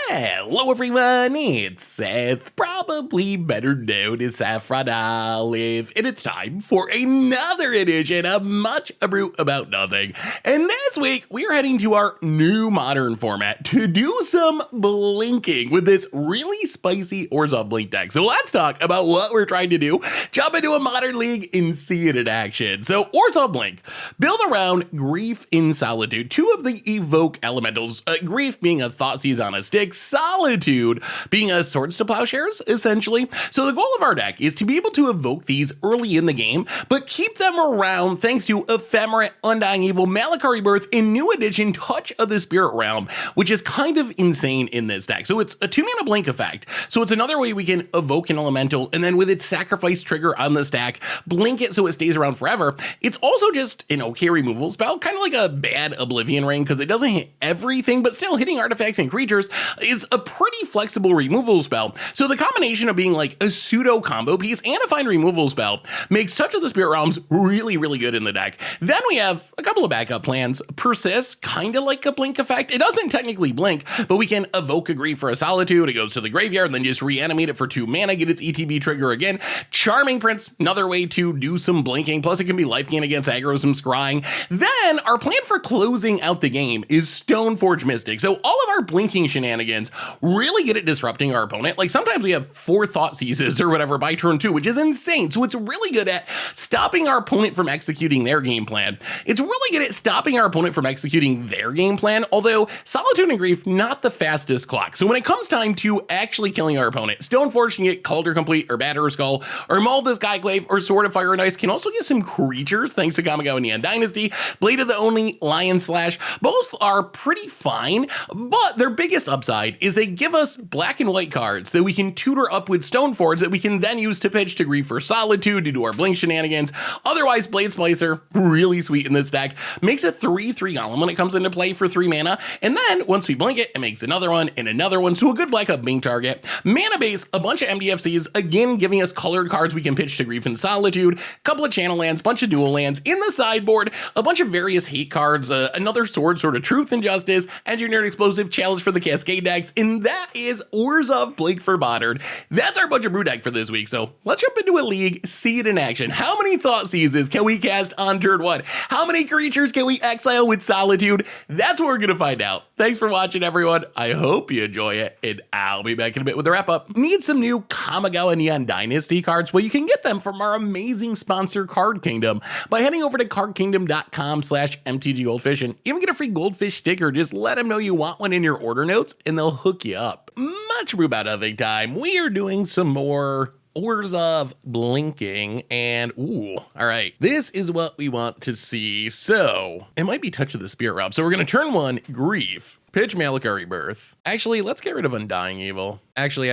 Hello everyone, it's Seth, probably better known as Saffron Olive, and it's time for another edition of Much Abrew About Nothing. And this week, we are heading to our new modern format to do some blinking with this really spicy Orzhov blink deck. So let's talk about what we're trying to do, jump into a modern league, and see it in action. So Orzhov blink, build around Grief in Solitude, two of the evoke elementals, Grief being a Thoughtseize on a stick, Solitude being a Swords to Plowshares, essentially. So the goal of our deck is to be able to evoke these early in the game, but keep them around thanks to Ephemerate, Undying Evil, Malakari Birth, and new addition Touch of the Spirit Realm, which is kind of insane in this deck. So it's a 2-mana blink effect. So it's another way we can evoke an elemental, and then with its sacrifice trigger on the stack, blink it so it stays around forever. It's also just an okay removal spell, kind of like a bad Oblivion Ring, because it doesn't hit everything, but still hitting artifacts and creatures is a pretty flexible removal spell. So the combination of being like a pseudo combo piece and a fine removal spell makes Touch of the Spirit Realms really, really good in the deck. Then we have a couple of backup plans. Persist, kind of like a blink effect. It doesn't technically blink, but we can evoke a Grief for a Solitude. It goes to the graveyard and then just reanimate it for 2 mana, get its ETB trigger again. Charming Prince, another way to do some blinking. Plus it can be life gain against aggro, some scrying. Then our plan for closing out the game is Stoneforge Mystic. So all of our blinking shenanigans really good at disrupting our opponent. Like sometimes we have 4 Thoughtseizes or whatever by turn 2, which is insane. So it's really good at stopping our opponent from executing their game plan. It's really good at stopping our opponent from executing their game plan, although Solitude and Grief, not the fastest clock. So when it comes time to actually killing our opponent, Stoneforge can get Calder Complete or Batter Skull, or Maul the Skyclave, or Sword of Fire and Ice can also get some creatures thanks to Kamigawa Neon Dynasty, Blade of the Only, Lion Slash. Both are pretty fine, but their biggest upside is they give us black and white cards that we can tutor up with Stoneforge that we can then use to pitch to Grief for Solitude to do our blink shenanigans. Otherwise, Blade Splicer, really sweet in this deck, makes a 3/3 golem when it comes into play for 3 mana, and then once we blink it, it makes another one and another one, so a good black up blink target. Mana base, a bunch of MDFCs, again giving us colored cards we can pitch to Grief in Solitude, couple of channel lands, bunch of dual lands. In the sideboard, a bunch of various hate cards, another Sword, Sword of Truth and Justice, Engineered Explosive, Challenge for the Cascade decks, and that is Orzhov Blink for Modern. That's our Much Abrew deck for this week, so let's jump into a league, see it in action. How many Thoughtseizes can we cast on turn 1? How many creatures can we exile with Solitude? That's what we're gonna find out. Thanks for watching, everyone. I hope you enjoy it, and I'll be back in a bit with a wrap-up. Need some new Kamigawa Neon Dynasty cards? Well, you can get them from our amazing sponsor, Card Kingdom, by heading over to cardkingdom.com/MTG Goldfish, and even get a free goldfish sticker. Just let them know you want one in your order notes, and they'll hook you up. Much Abrew About Nothing time. We are doing some more Orzhov blinking, and ooh, all right, this is what we want to see. So it might be Touch of the Spirit Realm. So we're gonna turn 1 Grief, pitch Malakari Birth. Actually, let's get rid of Undying Evil. Actually,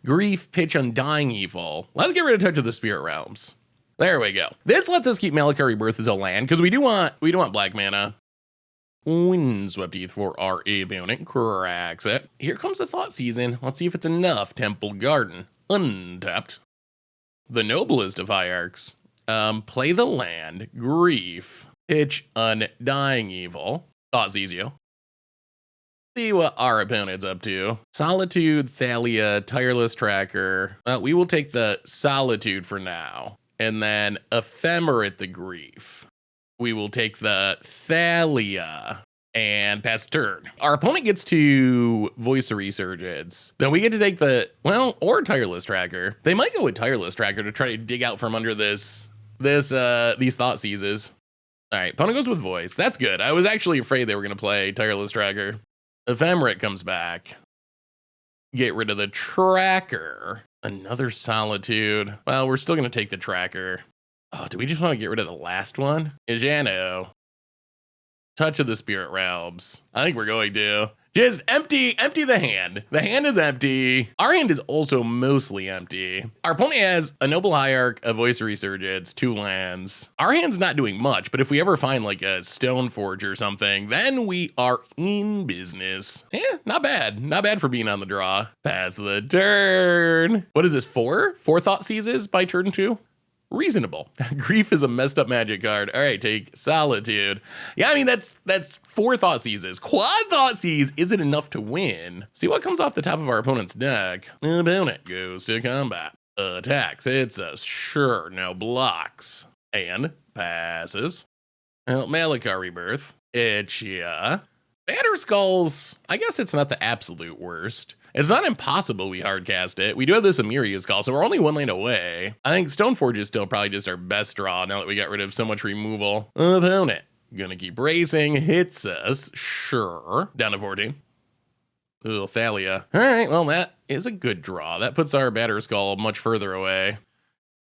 Grief, pitch Undying Evil. Let's get rid of Touch of the Spirit Realms. There we go. This lets us keep Malakari Birth as a land because we do want black mana. Windswept Heath for our opponent, cracks it. Here comes the Thoughtseizes. Let's see if it's enough. Temple Garden, untapped. The Noblest of Hierarchs. Play the land, Grief, pitch Undying Evil. Thoughtseizes. See what our opponent's up to. Solitude, Thalia, Tireless Tracker. We will take the Solitude for now. And then Ephemerate the Grief. We will take the Thalia and pass turn. Our opponent gets to Voice of Resurgence. Then we get to take the, or Tireless Tracker. They might go with Tireless Tracker to try to dig out from under these Thoughtseizes. All right, opponent goes with Voice. That's good. I was actually afraid they were going to play Tireless Tracker. Ephemerate comes back. Get rid of the Tracker. Another Solitude. Well, we're still going to take the Tracker. Oh, do we just want to get rid of the last one? Ijano. Touch of the Spirit Realms. I think we're going to. Just empty the hand. The hand is empty. Our hand is also mostly empty. Our opponent has a Noble Hierarch, a Voice of Resurgence, 2 lands. Our hand's not doing much, but if we ever find like a Stoneforge or something, then we are in business. Yeah, not bad. Not bad for being on the draw. Pass the turn. What is this, 4? 4 Thoughtseizes by turn 2? reasonable. Grief is a messed up magic card. All right, take Solitude. Yeah, I mean, that's 4 Thoughtseizes. Quad Thoughtseize isn't enough to win. See what comes off the top of our opponent's deck. Opponent goes to combat. Attacks. It's a sure, no blocks. And passes. Well, Malakar Rebirth. Itchia. Batterskulls, I guess it's not the absolute worst. It's not impossible we hardcast it. We do have this Amiria's Call, so we're only 1 lane away. I think Stoneforge is still probably just our best draw now that we got rid of so much removal. Opponent, gonna keep racing, hits us, sure. Down to 14. Ooh, Thalia. All right, well, that is a good draw. That puts our Batterskull much further away.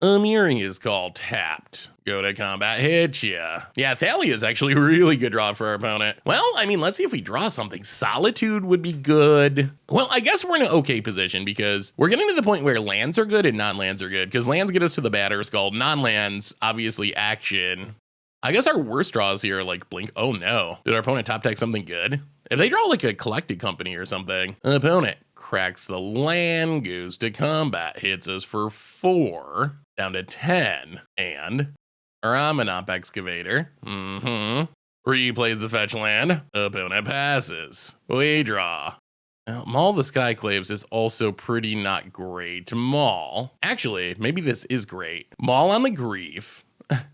Amiria's Call tapped. Go to combat, hit ya. Yeah, Thalia is actually a really good draw for our opponent. Well, I mean, let's see if we draw something. Solitude would be good. Well, I guess we're in an okay position because we're getting to the point where lands are good and non-lands are good, because lands get us to the Batterskull. Non-lands, obviously action. I guess our worst draws here are like Blink. Oh no, did our opponent top deck something good? If they draw like a Collected Company or something, opponent cracks the land, goes to combat, hits us for 4, down to 10, and Ramanop Excavator. Replays the fetch land. Opponent passes. We draw. Now, Maul the Skyclaves is also pretty not great. Maul. Actually, maybe this is great. Maul on the Grief.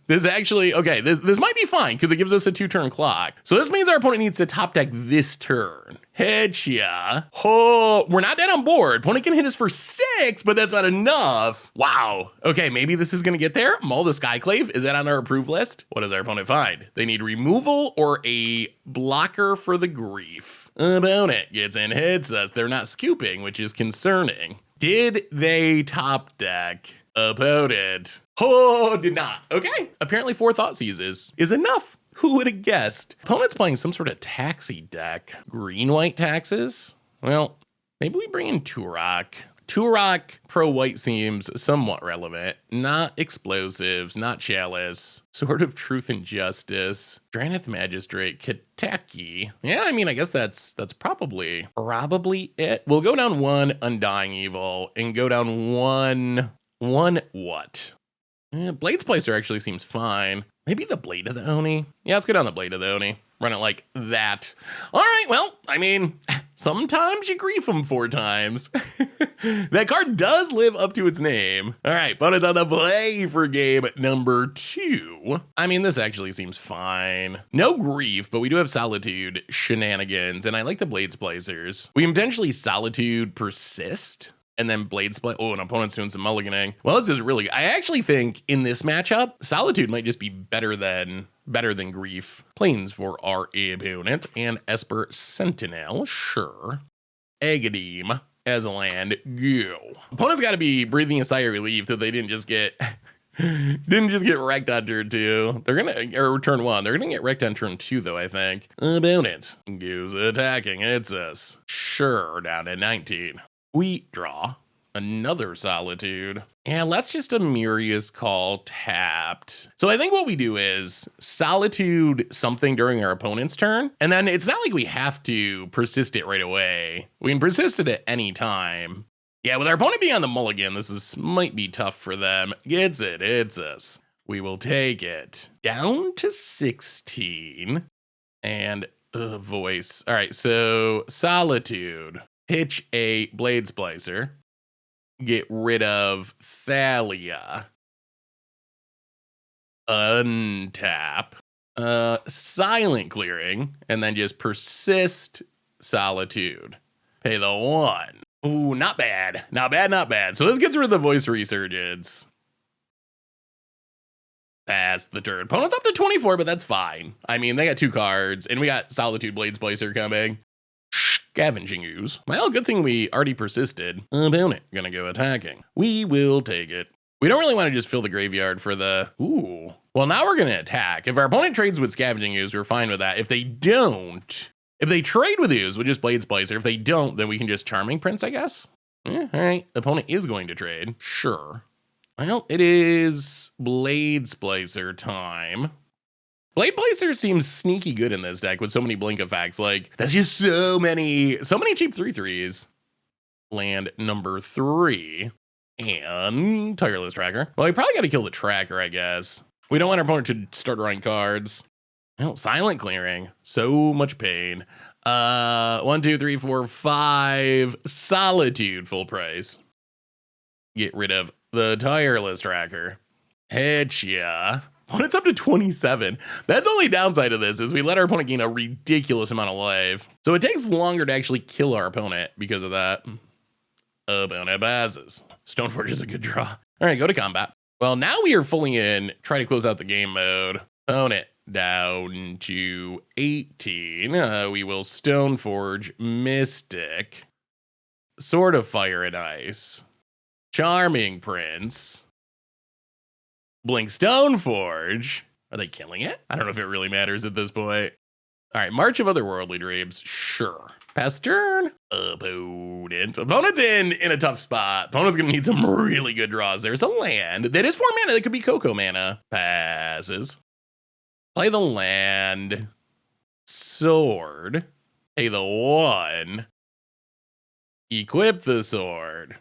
This actually, okay, this might be fine because it gives us a 2-turn clock. So this means our opponent needs to top deck this turn. Headshot. Oh, we're not dead on board. Opponent can hit us for 6, but that's not enough. Wow. Okay, maybe this is gonna get there. Maul the Skyclave, is that on our approved list? What does our opponent find? They need removal or a blocker for the Grief. Opponent gets in, hits us. They're not scooping, which is concerning. Did they top deck? Opponent. Oh, did not. Okay. Apparently 4 Thoughtseizes is enough. Who would have guessed? Opponent's playing some sort of taxi deck. Green-white taxes? Well, maybe we bring in Turok. Turok pro-white seems somewhat relevant. Not explosives, not chalice. Sword of Truth and Justice. Dranith Magistrate, Kateki. Yeah, I mean, I guess that's probably it. We'll go down 1 Undying Evil and go down 1 what? Blade Splicer actually seems fine. Maybe the Blade of the Oni? Yeah, let's go down the Blade of the Oni. Run it like that. All right, well, I mean, sometimes you grief them 4 times. That card does live up to its name. All right, opponent's on the play for game number 2. I mean, this actually seems fine. No grief, but we do have Solitude shenanigans, and I like the Blade Splicers. We can potentially Solitude Persist, and then Blade Split. Oh, an opponent's doing some mulliganing. Well, this is really, I actually think in this matchup, Solitude might just be better than Grief. Planes for our opponent, and Esper Sentinel, sure. Agadim as a land, go. Opponent's got to be breathing a sigh of relief that they didn't just get wrecked on turn 2. They're gonna, or turn 1. They're gonna get wrecked on turn 2 though, I think. Opponent goes attacking. It's us. Sure, down to 19. We draw another Solitude. Yeah, let's just Amiria's Call tapped. So I think what we do is Solitude something during our opponent's turn, and then it's not like we have to persist it right away. We can persist it at any time. Yeah, with our opponent being on the mulligan, might be tough for them. Gets it, it's us. We will take it down to 16 and voice. All right, so Solitude. Pitch a Blade Splicer. Get rid of Thalia. Untap. Silent Clearing. And then just persist Solitude. Pay the 1. Ooh, not bad. Not bad, not bad. So this gets rid of the Voice Resurgence. Pass the turn. Opponent's up to 24, but that's fine. I mean, they got 2 cards, and we got Solitude Blade Splicer coming. Scavenging Ooze. Well, good thing we already persisted. Opponent gonna go attacking. We will take it. We don't really want to just fill the graveyard for the... Ooh. Well, now we're gonna attack. If our opponent trades with Scavenging Ooze, we're fine with that. If they don't... If they trade with Ooze, we'll just Blade Splicer. If they don't, then we can just Charming Prince, I guess. Yeah, all right. The opponent is going to trade. Sure. Well, it is Blade Splicer time. Blade Splicer seems sneaky good in this deck with so many blink effects. Like, that's just so many cheap 3/3s. Land number 3. And Tireless Tracker. Well, we probably got to kill the tracker, I guess. We don't want our opponent to start drawing cards. Well, silent clearing. So much pain. 1, 2, 3, 4, 5. Solitude, full price. Get rid of the Tireless Tracker. Headshot. When it's up to 27. That's the only downside of this is we let our opponent gain a ridiculous amount of life. So it takes longer to actually kill our opponent because of that. Opponent passes. Stoneforge is a good draw. All right, go to combat. Well, now we are fully in. Try to close out the game mode. Opponent down to 18. We will Stoneforge Mystic. Sword of Fire and Ice. Charming Prince. Blink Stoneforge. Are they killing it? I don't know if it really matters at this point. All right, March of Otherworldly Dreams. Sure. Pass turn. Opponent's in a tough spot. Opponent's gonna need some really good draws. There's a land that is 4 mana. That could be Coco mana. Passes. Play the land. Sword. Pay the 1. Equip the sword.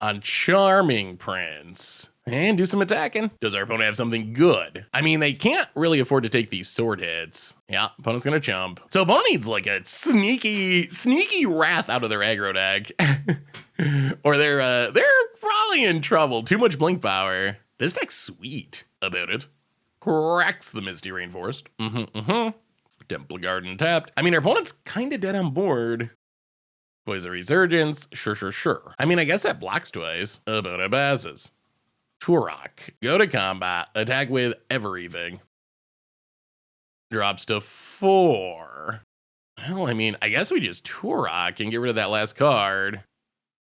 On Charming Prince. And do some attacking. Does our opponent have something good? I mean, they can't really afford to take these sword hits. Yeah, opponent's gonna chump. So opponent needs like a sneaky wrath out of their aggro deck. Or they're probably in trouble. Too much blink power. This deck's sweet about it. Cracks the Misty Rainforest. Temple Garden tapped. I mean, our opponent's kind of dead on board. Poison Resurgence. Sure. I mean, I guess that blocks twice. Opponent passes. Turok. Go to combat. Attack with everything. Drops to 4. Well, I mean, I guess we just Turok and get rid of that last card.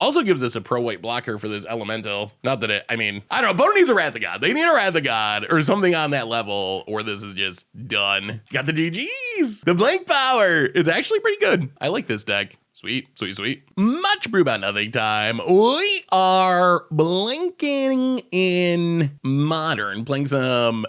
Also gives us a pro-white blocker for this elemental. Not that it, I mean, I don't know. Opponent needs a Wrath of God. They need a Wrath of God or something on that level, or this is just done. Got the GGs. The blank power is actually pretty good. I like this deck. Sweet. Much Brew About Nothing time. We are blinking in Modern, playing some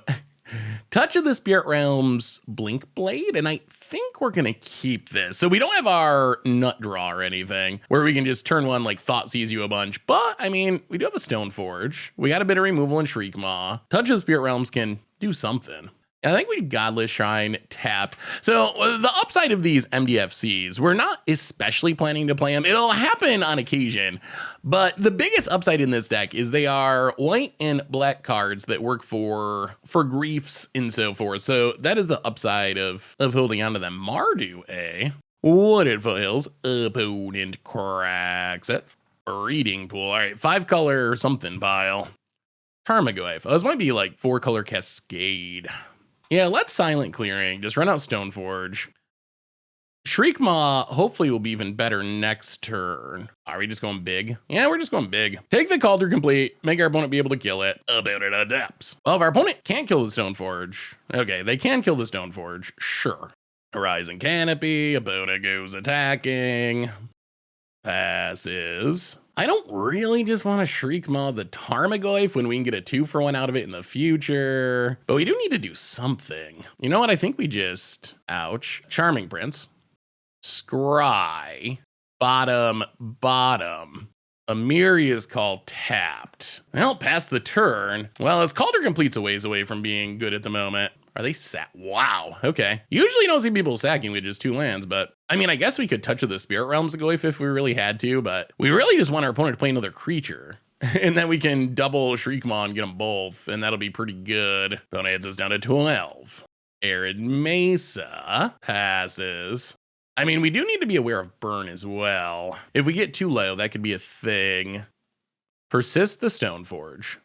Touch of the Spirit Realms Blink Blade, and I think we're gonna keep this. So we don't have our nut draw or anything where we can just turn one like Thoughtseize you a bunch, but I mean, we do have a Stoneforge. We got a bit of removal and Shriekmaw. Touch of the Spirit Realms can do something. I think we Godless Shrine tapped. So the upside of these MDFCs, we're not especially planning to play them. It'll happen on occasion, but the biggest upside in this deck is they are white and black cards that work for griefs and so forth. So that is the upside of holding on to them. Mardu, Wooded Foothills, opponent cracks it. Breeding Pool. All right, 5-color something pile. Tarmogoyf. Oh, this might be like 4-color Cascade. Yeah, let's silent clearing. Just run out Stoneforge. Shriekmaw hopefully will be even better next turn. Are we just going big? Yeah, we're just going big. Take the Cauldron Complete. Make our opponent be able to kill it. Opponent adapts. Well, if our opponent can't kill the Stoneforge. Okay, they can kill the Stoneforge. Sure. Horizon Canopy. Opponent goes attacking. Passes. I don't really just want to Shriekmaw the Tarmogoyf when we can get a 2-for-1 out of it in the future. But we do need to do something. You know what? I think we just... Ouch. Charming Prince. Scry. Bottom. Amiria's Call tapped. Well, past the turn. Well, his Cauldron Complete's a ways away from being good at the moment. Are they sat? Wow. Okay. Usually don't see people sacking with just 2 lands, but I mean, I guess we could Touch of the Spirit Realms go if we really had to, but we really just want our opponent to play another creature. And then we can double Shriekmaw and get them both, and that'll be pretty good. Opponent heads us down to 12. Arid Mesa passes. I mean, we do need to be aware of burn as well. If we get too low, that could be a thing. Persist the Stoneforge.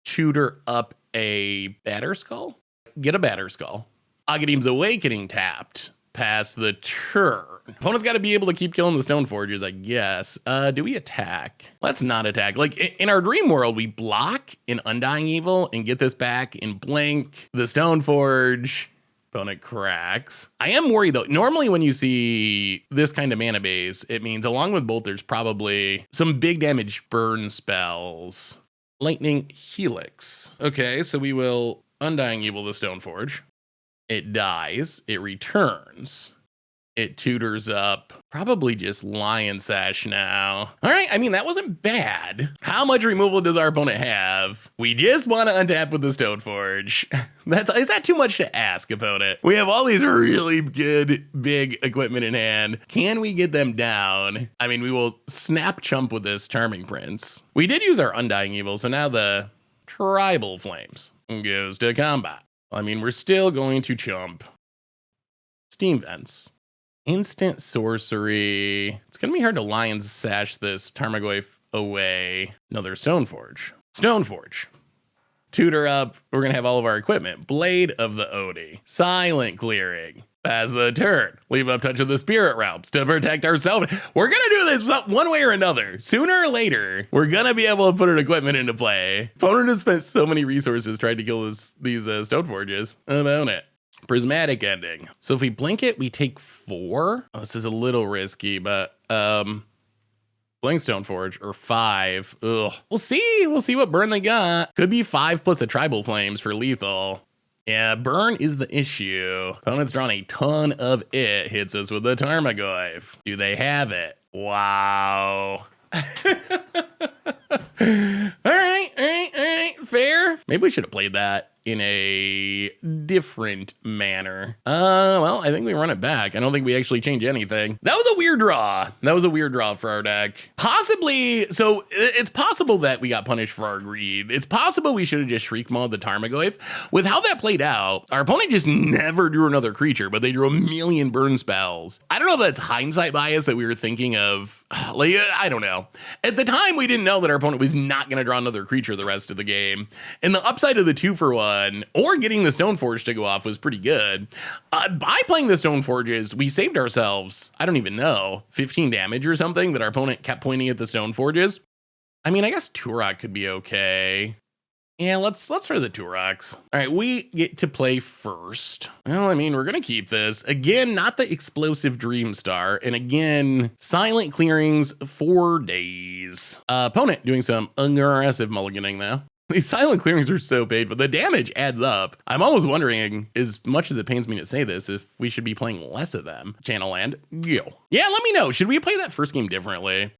Tutor up a Batterskull. Get a Batterskull. Agadim's Awakening tapped. Pass the turn. Opponent's got to be able to keep killing the Stoneforges, I guess. Do we attack? Let's not attack. Like, in our dream world, we block in Undying Evil and get this back in blink. The Stoneforge. Opponent cracks. I am worried, though. Normally, when you see this kind of mana base, it means along with both, there's probably some big damage burn spells. Lightning Helix. Okay, so we will Undying Evil the Stoneforge. It dies. It returns. It tutors up. Probably just Lion Sash now. All right, I mean, that wasn't bad. How much removal does our opponent have? We just want to untap with the Stoneforge. Is that too much to ask, opponent? We have all these really good, big equipment in hand. Can we get them down? I mean, we will snap chump with this Charming Prince. We did use our Undying Evil, so now the Tribal Flames goes to combat. I mean, we're still going to chump. Steam Vents. Instant sorcery. It's going to be hard to Lion Sash this Tarmogoyf away. Another Stoneforge. Stoneforge. Tutor up. We're going to have all of our equipment. Blade of the Odie. Silent Clearing. Pass the turn. Leave up touch of the Spirit Realms to protect ourselves. We're going to do this one way or another. Sooner or later, we're going to be able to put our equipment into play. Opponent has spent so many resources trying to kill these Stoneforges. About it. Prismatic Ending. So if we blink it, we take 4. Oh, this is a little risky, but blink Stoneforge or 5. Ugh. We'll see. We'll see what burn they got. Could be 5 plus a Tribal Flames for lethal. Yeah, burn is the issue. Opponent's drawn a ton of it. Hits us with the Tarmogoyf. Do they have it? Wow. All right. Fair. Maybe we should have played that in a different manner. Well, I think we run it back. I don't think we actually change anything. That was a weird draw. That was a weird draw for our deck. Possibly, so it's possible that we got punished for our greed. It's possible we should have just Shriek Mauled the Tarmogoyf. With how that played out, our opponent just never drew another creature, but they drew a million burn spells. I don't know if that's hindsight bias that we were thinking of. Like, I don't know. At the time, we didn't know that our opponent was not going to draw another creature the rest of the game. And the upside of the 2-for-1 or getting the Stoneforge to go off was pretty good. By playing the Stoneforges, we saved ourselves, I don't even know, 15 damage or something that our opponent kept pointing at the Stoneforges. I mean, I guess Turok could be okay. Yeah, let's try the Turoks. All right, we get to play first. Well, I mean, we're going to keep this. Again, not the explosive Dream Star. And again, silent clearings 4 days. Opponent doing some aggressive mulliganing though. These silent clearings are so paid, but the damage adds up. I'm almost wondering, as much as it pains me to say this, if we should be playing less of them. Channel Land, go. Yeah, let me know. Should we play that first game differently?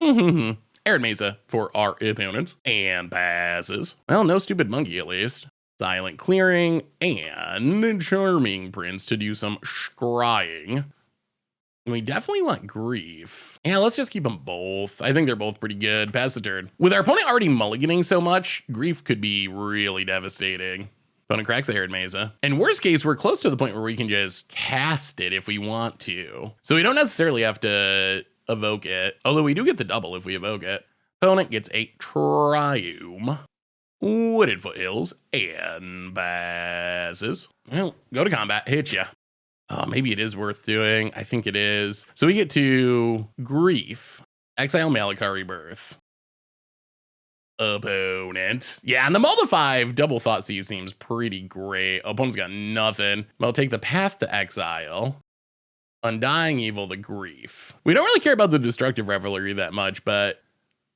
Arid Mesa for our opponent, and passes. Well, no stupid monkey at least. Silent Clearing, and Charming Prince to do some scrying. We definitely want Grief. Yeah, let's just keep them both. I think they're both pretty good. Pass the turn. With our opponent already mulliganing so much, Grief could be really devastating. Opponent cracks the Arid Mesa. And worst case, we're close to the point where we can just cast it if we want to. So we don't necessarily have to evoke it, although we do get the double if we evoke it. Opponent gets a Triume, Wooded Foothills, and passes. Well, go to combat, hit ya. Oh, maybe it is worth doing. I think it is. So we get to Grief, exile Malakar Rebirth. Opponent. Yeah, and the Multi-5 double Thoughtseize seems pretty great. Opponent's got nothing. I'll take the Path to Exile. Undying Evil the Grief. We don't really care about the Destructive Revelry that much, but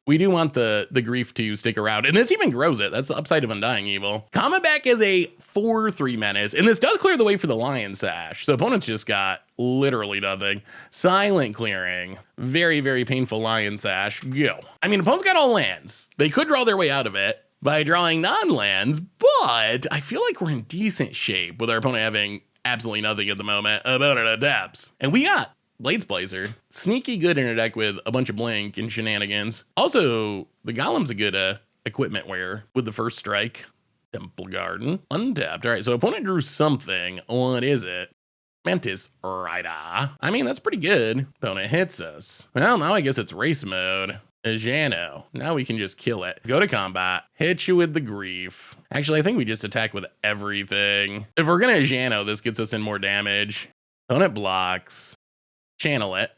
we do want the Grief to stick around. And this even grows it. That's the upside of Undying Evil. Coming back as a 4/3 menace. And this does clear the way for the Lion Sash. So opponents just got literally nothing. Silent Clearing. Very, very painful Lion Sash. Go. I mean, opponents got all lands. They could draw their way out of it by drawing non-lands, but I feel like we're in decent shape with our opponent having absolutely nothing at the moment. About it adapts. And we got Blades Blazer. Sneaky good in a deck with a bunch of blink and shenanigans. Also, the Golem's a good equipment wearer with the first strike. Temple Garden. Untapped. All right, so opponent drew something. What is it? Mantis Rider. I mean, that's pretty good. Opponent hits us. Well, now I guess it's race mode. Ajano. Now we can just kill it. Go to combat. Hit you with the Grief. Actually, I think we just attack with everything. If we're gonna Ajano, this gets us in more damage. Opponent blocks. Channel it.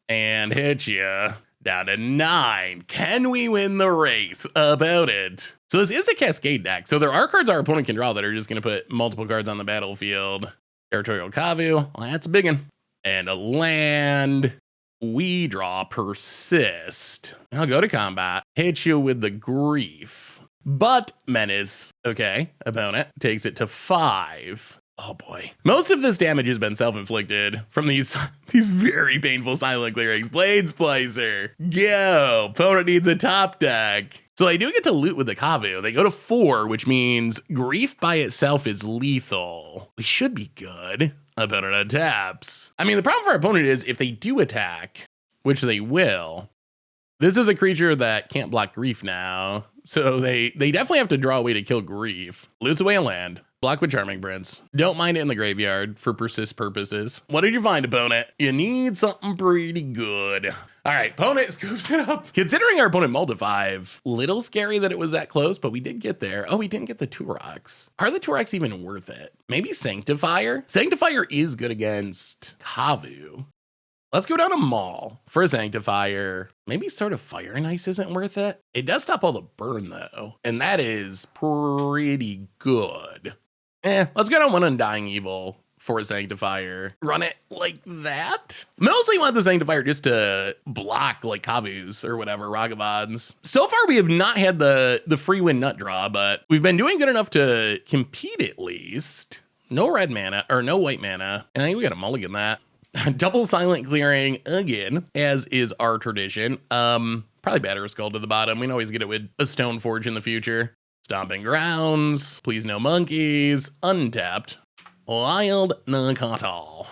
And hit you. Down to 9. Can we win the race? About it. So this is a Cascade deck. So there are cards our opponent can draw that are just gonna put multiple cards on the battlefield. Territorial Kavu. Well, that's a big one. And a land. We draw Persist. I'll go to combat. Hit you with the Grief. But Menace. Okay. Opponent takes it to 5. Oh boy. Most of this damage has been self-inflicted from these very painful silent clearings. Blade Splicer. Go. Opponent needs a top deck. So I do get to loot with the Kavu. They go to 4, which means Grief by itself is lethal. We should be good. Opponent taps. I mean, the problem for our opponent is if they do attack, which they will, this is a creature that can't block Grief now. So they definitely have to draw a way to kill Grief. Loots away a land. Block with Charming Prince. Don't mind it in the graveyard for persist purposes. What did you find, opponent? You need something pretty good. All right, opponent scoops it up. Considering our opponent mulled to 5, little scary that it was that close, but we did get there. Oh, we didn't get the Turox. Are the Turox even worth it? Maybe Sanctifier? Sanctifier is good against Kavu. Let's go down to Maul for a Sanctifier. Maybe Sword of Fire and Ice isn't worth it. It does stop all the burn though, and that is pretty good. Let's go down one Undying Evil for a Sanctifier. Run it like that. Mostly want the Sanctifier just to block like Kavus or whatever, Ragavans. So far we have not had the free win nut draw, but we've been doing good enough to compete at least. No red mana, or no white mana. And I think we got a mulligan that. Double silent clearing again, as is our tradition. Probably Batter Skull to the bottom. We can always get it with a Stone Forge in the future. Stomping Grounds, please no monkeys, untapped. Wild Nakatal.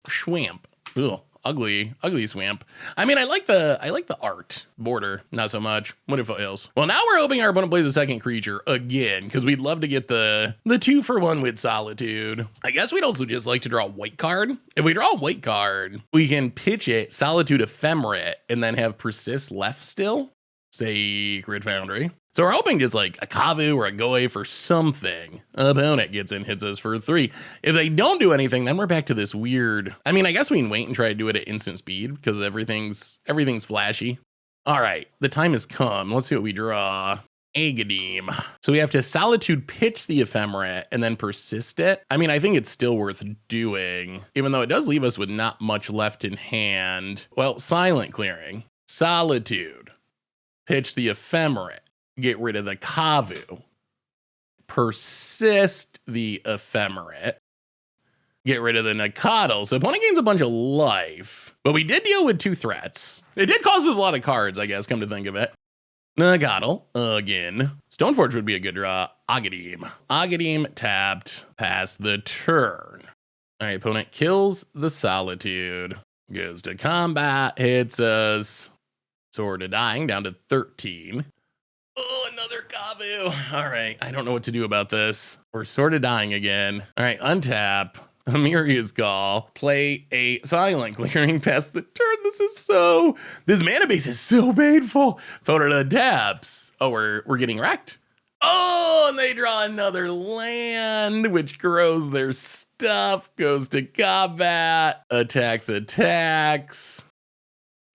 Schwamp. Ugh, ugly Swamp. I mean, I like the art border, not so much. What if it fails? Well, now we're hoping our opponent plays a second creature again, because we'd love to get the 2-for-1 with Solitude. I guess we'd also just like to draw a white card. If we draw a white card, we can pitch it Solitude Ephemerate and then have Persist left still. Sacred Foundry. So we're hoping just like a Kavu or a Goe for something. Opponent gets in, hits us for 3. If they don't do anything, then we're back to this weird. I mean, I guess we can wait and try to do it at instant speed because everything's flashy. All right, the time has come. Let's see what we draw. Agadim. So we have to Solitude pitch the Ephemerate and then persist it. I mean, I think it's still worth doing, even though it does leave us with not much left in hand. Well, silent clearing. Solitude. Pitch the Ephemerate. Get rid of the Kavu. Persist the Ephemerate. Get rid of the Nakatl. So opponent gains a bunch of life. But we did deal with 2 threats. It did cost us a lot of cards, I guess, come to think of it. Nakatl, again. Stoneforge would be a good draw. Agadim. Agadim tapped. Pass the turn. All right, opponent kills the Solitude. Goes to combat. Hits us. Sword of Dying down to 13. Oh, another Kavu. All right, I don't know what to do about this. We're sort of dying again. All right, untap. Amiria's Call. Play a silent clearing past the turn. This mana base is so painful. Photo taps. Oh, we're getting wrecked. Oh, and they draw another land, which grows their stuff. Goes to combat. Attacks.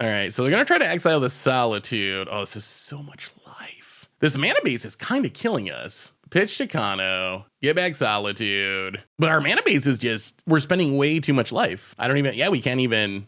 All right, so they're going to try to exile the Solitude. Oh, this is so much life. This mana base is kind of killing us. Pitch to Kano, get back Solitude. But our mana base is just, we're spending way too much life. We can't even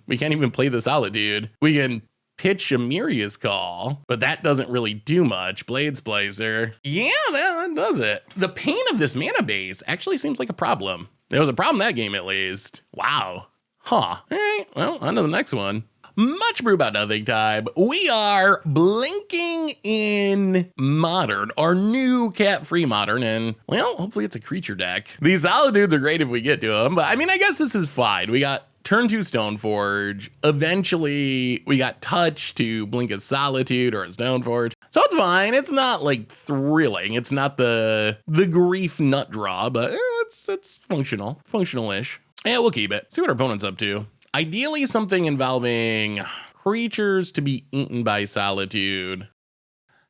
play the Solitude. We can pitch Amiria's Call, but that doesn't really do much. Blade Splicer. Yeah, that does it. The pain of this mana base actually seems like a problem. There was a problem that game at least. Wow. Huh. All right, well, on to the next one. Much Abrew About Nothing time. We are blinking in Modern, our new cat-free Modern, and, well, hopefully it's a creature deck. These Solitudes are great if we get to them, but I mean, I guess this is fine. We got turn 2 Stoneforge. Eventually, we got Touch to blink a Solitude or a Stoneforge. So it's fine. It's not, like, thrilling. It's not the Grief nut draw, but it's functional. Functional-ish. Yeah, we'll keep it. See what our opponent's up to. Ideally, something involving creatures to be eaten by Solitude.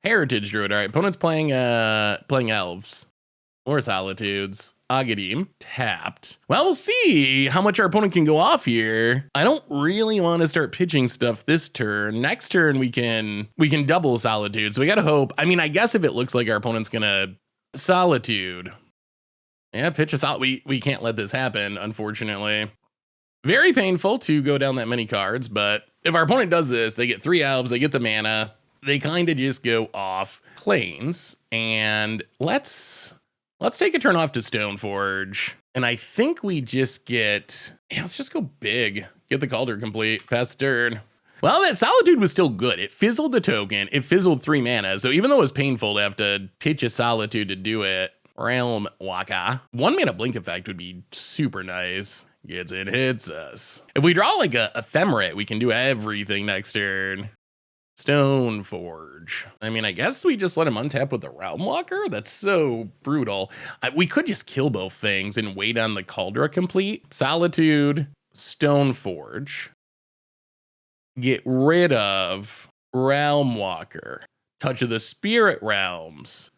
Heritage Druid. All right, opponent's playing elves or Solitudes. Agadim tapped. Well, we'll see how much our opponent can go off here. I don't really want to start pitching stuff this turn. Next turn we can double Solitude. So we gotta hope. I mean, I guess if it looks like our opponent's gonna Solitude. Yeah, pitch us out. We can't let this happen, unfortunately. Very painful to go down that many cards, but if our opponent does this, they get 3 elves, they get the mana, they kind of just go off planes, and let's take a turn off to Stoneforge. And I think we just get, yeah, let's just go big. Get the Calder complete, pass the turn. Well, that Solitude was still good. It fizzled the token. It fizzled 3 mana. So even though it was painful to have to pitch a Solitude to do it, Realm Walker. 1 mana blink effect would be super nice. Gets it, hits us. If we draw like a Ephemerate, we can do everything next turn. Stoneforge. I mean, I guess we just let him untap with the Realm Walker? That's so brutal. We could just kill both things and wait on the Caldra complete. Solitude, Stoneforge. Get rid of Realm Walker. Touch of the Spirit Realms.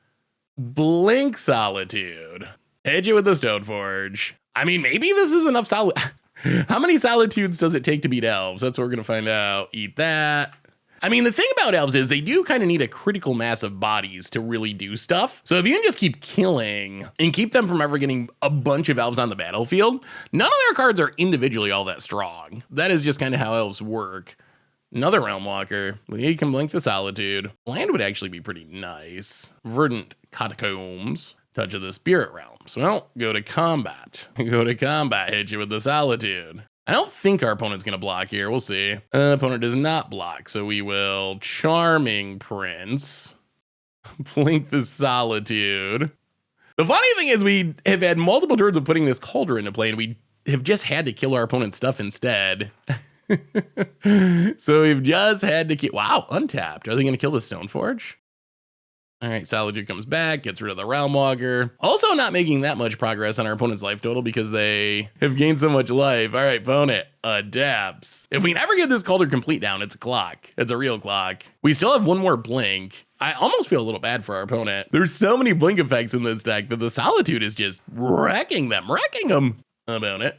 Blink Solitude. Hedge it with the Stoneforge. I mean, maybe this is enough How many Solitudes does it take to beat elves? That's what we're going to find out. Eat that. I mean, the thing about elves is they do kind of need a critical mass of bodies to really do stuff. So if you can just keep killing and keep them from ever getting a bunch of elves on the battlefield, none of their cards are individually all that strong. That is just kind of how elves work. Another Realm Walker. We can blink the Solitude. Land would actually be pretty nice. Verdant Catacombs. Touch of the Spirit Realms. Well, go to combat. Go to combat. Hit you with the Solitude. I don't think our opponent's going to block here. We'll see. Opponent does not block, so we will Charming Prince. Blink the Solitude. The funny thing is we have had multiple turns of putting this Calder into play, and we have just had to kill our opponent's stuff instead. So we've just had to keep... Wow, untapped. Are they going to kill the Stoneforge? All right, Solitude comes back, gets rid of the Realm Walker. Also not making that much progress on our opponent's life total because they have gained so much life. All right, opponent adapts. If we never get this Calder complete down, it's a clock. It's a real clock. We still have 1 more blink. I almost feel a little bad for our opponent. There's so many blink effects in this deck that the Solitude is just wrecking them. Opponent.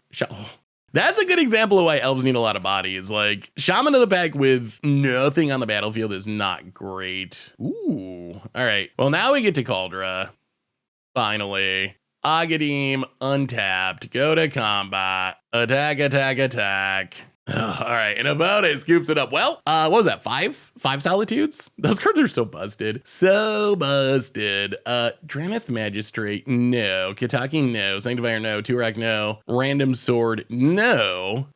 That's a good example of why elves need a lot of bodies. Like, Shaman of the Pack with nothing on the battlefield is not great. Ooh. All right. Well, now we get to Caldra. Finally. Agadim, untapped. Go to combat. Attack, attack, attack. All right, and about it scoops it up. Well, what was that, 5 Solitudes? Those cards are so busted. So busted. Dranith Magistrate, no. Kitaki, no. Sanctifier, no. Turak, no. Random Sword, no.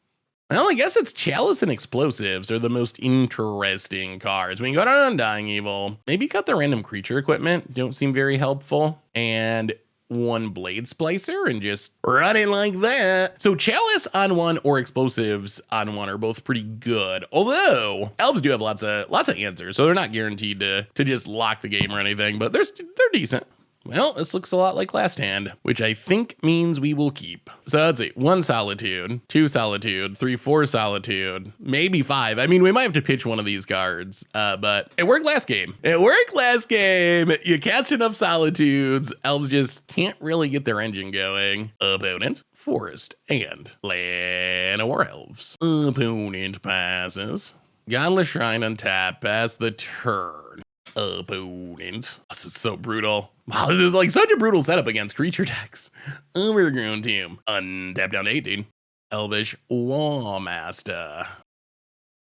Well, I guess it's Chalice and Explosives are the most interesting cards. We can go down Undying Evil. Maybe cut the random creature equipment. Don't seem very helpful. And 1 Blade Splicer and just run it like that. So Chalice on 1 or Explosives on 1 are both pretty good. Although elves do have lots of answers, so they're not guaranteed to just lock the game or anything, but they're decent. Well, this looks a lot like last hand, which I think means we will keep. So let's see, 1 Solitude, 2 Solitude, 3, 4 Solitude, maybe 5. I mean, we might have to pitch one of these cards, but it worked last game. You cast enough Solitudes, elves just can't really get their engine going. Opponent, Forest, and Llanowar Elves. Opponent passes. Godless Shrine untap, pass the turn. Opponent. This is so brutal. Wow, this is like such a brutal setup against creature decks. Overgrown Tomb. Untap down to 18. Elvish Wallmaster.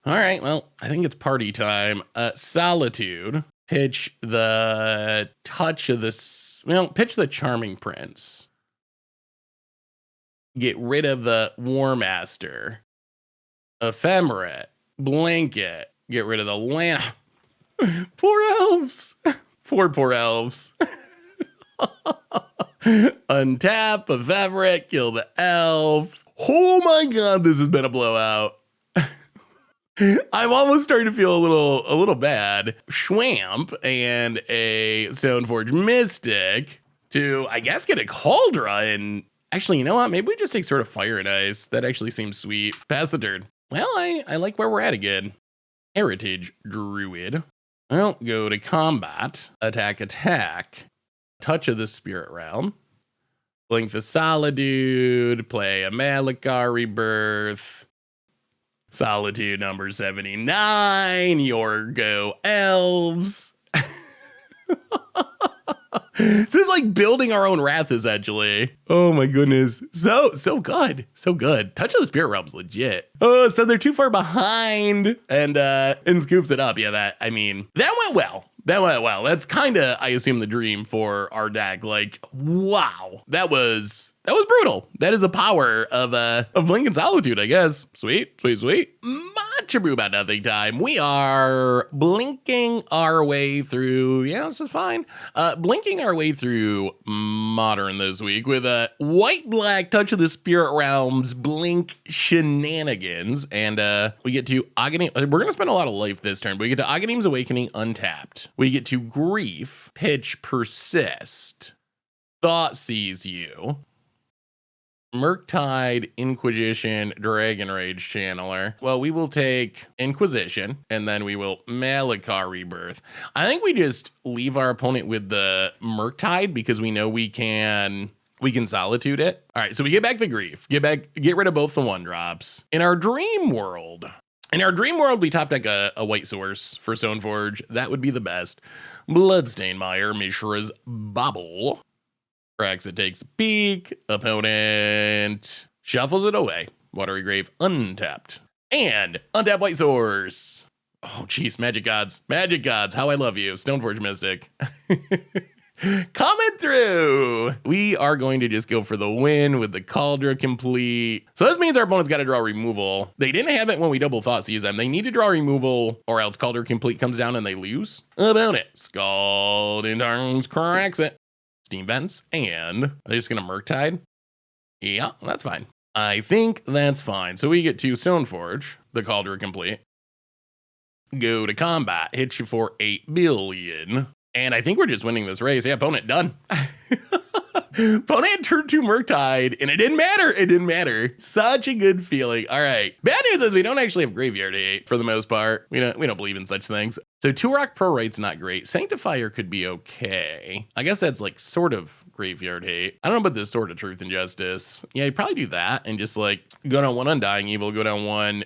All right, well, I think it's party time. Solitude. Pitch the touch of this. Well, pitch the Charming Prince. Get rid of the Warmaster. Ephemerate. Blanket. Get rid of the land. Poor elves. Poor elves. Untap, Ephemerate, kill the elf. Oh my god, this has been a blowout. I'm almost starting to feel a little bad. Schwamp and a Stoneforge Mystic to, I guess, get a Caldra. And actually, you know what? Maybe we just take sort of Fire and Ice. That actually seems sweet. Pass the turn. Well, I like where we're at again. Heritage Druid. Well, go to combat. Attack, attack. Touch of the Spirit Realm. Blink the Solitude. Play a Malakar Rebirth. Solitude number 79. Your go elves. This is like building our own wrath, essentially. Oh my goodness. So good. So good. Touch of the Spirit Realm's legit. Oh, so they're too far behind and scoops it up. Yeah, that went well. That went well. That's kind of, I assume, the dream for our deck. Like, wow, that was brutal. That is a power of Blinking Solitude, I guess. Sweet. Much Abrew about nothing time. We are blinking our way through. Yeah, this is fine. Blinking our way through Modern this week with a white-black Touch of the Spirit Realms blink shenanigans, and we get to Aghanim. We're gonna spend a lot of life this turn, but we get to Aghanim's Awakening untapped. We get to Grief, Pitch, Persist, Thoughtseize you, Murktide, Inquisition, Dragon Rage Channeler. Well, we will take Inquisition, and then we will Malakar Rebirth. I think we just leave our opponent with the Murktide because we know we can Solitude it. All right, so we get back the Grief. Get rid of both the 1-drops. In our dream world, we top deck a white source for Stoneforge. That would be the best. Bloodstained Mire, Mishra's Bobble. Cracks, it takes a peek. Opponent shuffles it away. Watery Grave untapped. And untap white source. Oh, jeez, Magic Gods, how I love you. Stoneforge Mystic. Coming through. We are going to just go for the win with the Cauldron complete. So this means our opponent's got to draw removal. They didn't have it when we double Thoughtseize them. They need to draw removal or else Cauldron complete comes down and they lose. About it. Scald in arms, cracks it. Steam Vents, and are they just gonna Murktide? Yeah, that's fine. I think that's fine. So we get to Stoneforge, the Cauldron complete. Go to combat, hit you for 8 billion. And I think we're just winning this race. Yeah, opponent done. Opponent turned 2 Murktide, and it didn't matter. Such a good feeling. All right. Bad news is we don't actually have Graveyard 8 for the most part. We don't believe in such things. So 2-Rock Pro Right's not great. Sanctifier could be okay. I guess that's like sort of Graveyard Hate. I don't know about this Sword of Truth and Justice. Yeah, you'd probably do that and just like go down 1 Undying Evil, go down 1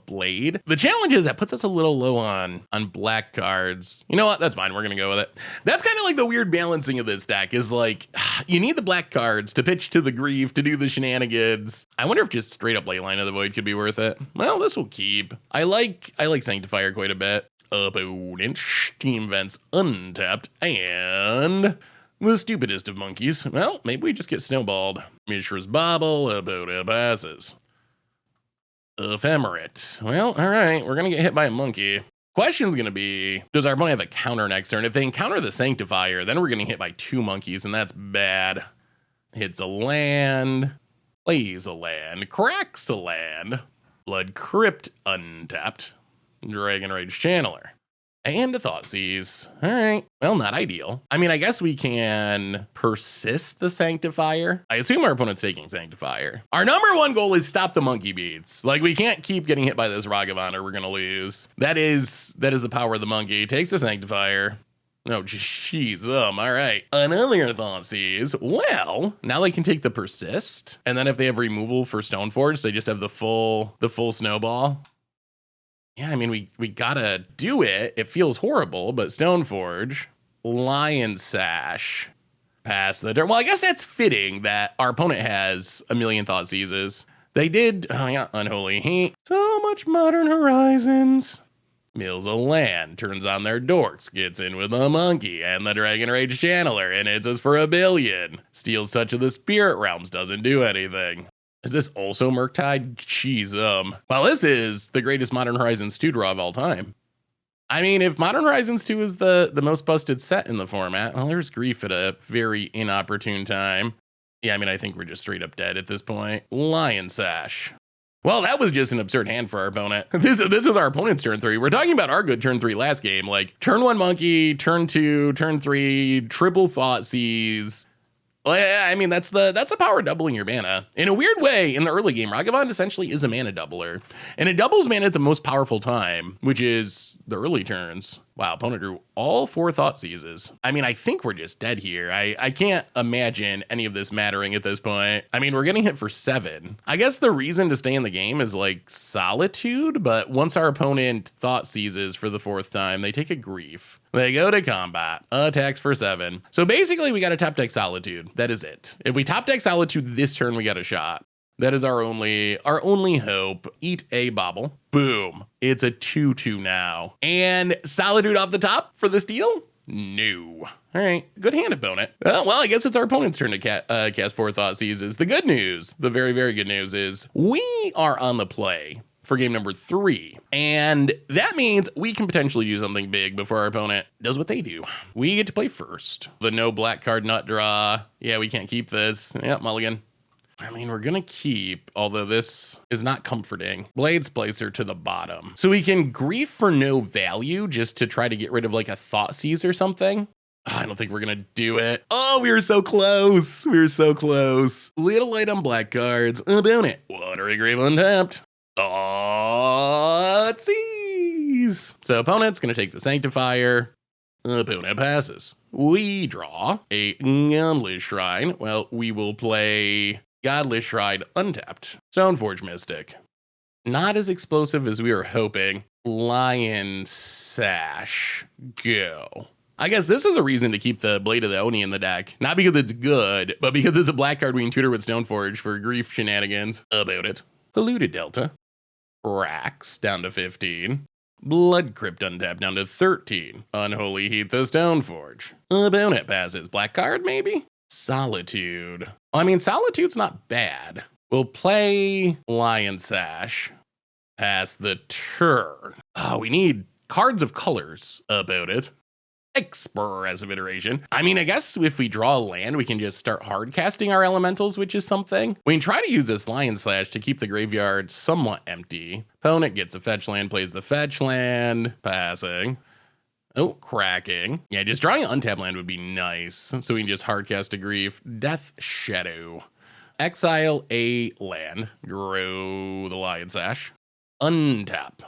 Blade. The challenge is that puts us a little low on black cards. You know what? That's fine. We're going to go with it. That's kind of like the weird balancing of this deck is like, you need the black cards to pitch to the Grief, to do the shenanigans. I wonder if just straight up Leyline of the Void could be worth it. Well, this will keep. I like Sanctifier quite a bit. Opponent, Steam Vents untapped, and the stupidest of monkeys. Well, maybe we just get snowballed. Mishra's Bobble, opponent passes. Ephemerate. Well, all right, we're gonna get hit by a monkey. Question's gonna be, does our opponent have a counter next turn? If they encounter the Sanctifier, then we're getting hit by 2 monkeys, and that's bad. Hits a land, plays a land, cracks a land, Blood Crypt untapped, Dragon Rage Channeler, and a Thoughtseize. All right. Well, not ideal. I mean, I guess we can persist the Sanctifier. I assume our opponent's taking Sanctifier. Our number 1 goal is stop the monkey beats. Like, we can't keep getting hit by this Ragavan or we're going to lose. That is the power of the monkey. Takes the Sanctifier. No, jeez, all right. Another Thoughtseize. Well, now they can take the persist. And then if they have removal for Stoneforge, they just have the full snowball. Yeah, I mean, we gotta do it. It feels horrible, but Stoneforge, Lion Sash, pass the turn. Well, I guess that's fitting that our opponent has a million Thoughtseizes. They did, Unholy Heat. So much Modern Horizons. Mills a land, turns on their dorks, gets in with a monkey and the Dragon Rage Channeler, and hits us for 1 billion. Steals Touch of the Spirit Realms, doesn't do anything. Is this also Murktide? Jeez, well, this is the greatest Modern Horizons 2 draw of all time. I mean, if Modern Horizons 2 is the most busted set in the format, well, there's Grief at a very inopportune time. Yeah, I mean, I think we're just straight up dead at this point. Lion Sash. Well, that was just an absurd hand for our opponent. This is our opponent's turn 3. We're talking about our good turn 3 last game. Like, turn 1 monkey, turn 2, turn 3, triple Thoughtseize. Well, yeah, I mean, that's the power of doubling your mana. In a weird way, in the early game, Ragavan essentially is a mana doubler. And it doubles mana at the most powerful time, which is the early turns. Wow, opponent drew all 4 Thoughtseizes. I mean, I think we're just dead here. I can't imagine any of this mattering at this point. I mean, we're getting hit for 7. I guess the reason to stay in the game is like Solitude, but once our opponent Thoughtseizes for the 4th time, they take a Grief. They go to combat, attacks for 7. So basically we got to top deck Solitude. That is it. If we top deck Solitude this turn, we got a shot. That is our only hope. Eat a bobble. Boom. It's a 2/2 now. And Solitude off the top for this deal? No. All right, good hand, opponent. Well, I guess it's our opponent's turn to cast 4 Thoughtseizes. The good news, the very, very good news is we are on the play for game number 3. And that means we can potentially do something big before our opponent does what they do. We get to play first. The no black card nut draw. Yeah, we can't keep this. Yep, mulligan. I mean, we're gonna keep, although this is not comforting, Blade Splicer to the bottom. So we can grief for no value just to try to get rid of like a Thoughtseize or something. I don't think we're gonna do it. Oh, we were so close. We were so close. Little light on black cards. About it. Watery Grave untapped. Thoughtseize. So opponent's gonna take the Sanctifier. Opponent passes. We draw a Godless Shrine. Well, we will play Godless Shrine untapped. Stoneforge Mystic. Not as explosive as we were hoping. Lion Sash. Go. I guess this is a reason to keep the Blade of the Oni in the deck. Not because it's good, but because it's a black card we can tutor with Stoneforge for grief shenanigans. About it. Polluted Delta. Rax down to 15. Blood Crypt untapped down to 13. Unholy Heat the Stoneforge. Opponent passes. Black card, maybe? Solitude. I mean, Solitude's not bad. We'll play Lion Sash. Pass the turn. Oh, we need cards of colors about it. Expressive Iteration. I mean, I guess if we draw a land, we can just start hard casting our elementals, which is something. We can try to use this Lion Slash to keep the graveyard somewhat empty. Opponent gets a fetch land, plays the fetch land, passing. Oh, cracking. Yeah, just drawing an untapped land would be nice. So we can just hard cast a grief. Death Shadow. Exile a land. Grow the Lion Sash. Untap.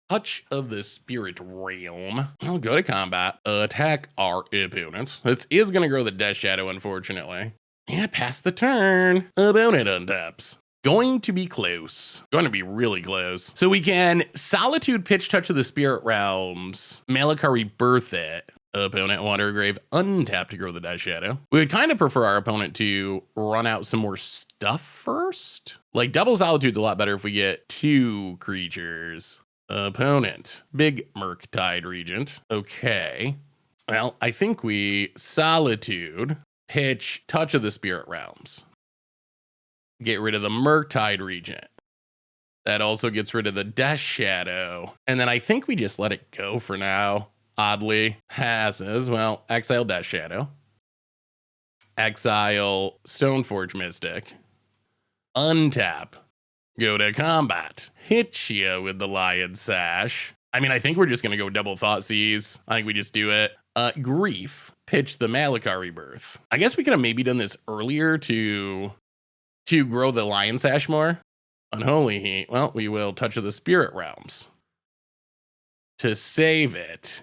Touch of the Spirit Realm. I'll go to combat. Attack our opponent. This is going to grow the Death Shadow, unfortunately. Yeah, pass the turn. Opponent untaps. Going to be close. Going to be really close. So we can Solitude pitch Touch of the Spirit Realms. Malakari Birth it. Opponent Watergrave untap to grow the Death Shadow. We would kind of prefer our opponent to run out some more stuff first. Like double Solitude's a lot better if we get 2 creatures. Opponent, Big Murktide Regent. Okay. Well, I think we Solitude, pitch Touch of the Spirit Realms. Get rid of the Murktide Regent. That also gets rid of the Death Shadow. And then I think we just let it go for now. Oddly. Passes. Well, exile Death Shadow. Exile Stoneforge Mystic. Untap. Go to combat. Hit you with the Lion Sash. I mean, I think we're just going to go double Thoughtseize. I think we just do it. Grief. Pitch the Malakari Birth. I guess we could have maybe done this earlier to grow the Lion Sash more. Unholy Heat. Well, we will Touch of the Spirit Realms. To save it.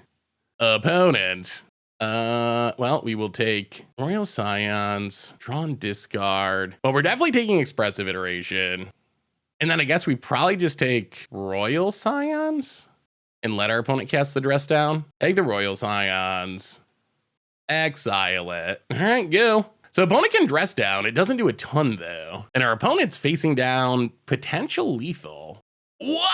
Opponent. Well, we will take Royal Scions. Draw and discard. Well, we're definitely taking Expressive Iteration. And then I guess we probably just take Royal Scions and let our opponent cast the Dress down. Take the Royal Scions. Exile it. All right, go. So opponent can Dress down. It doesn't do a ton, though. And our opponent's facing down potential lethal. Wow!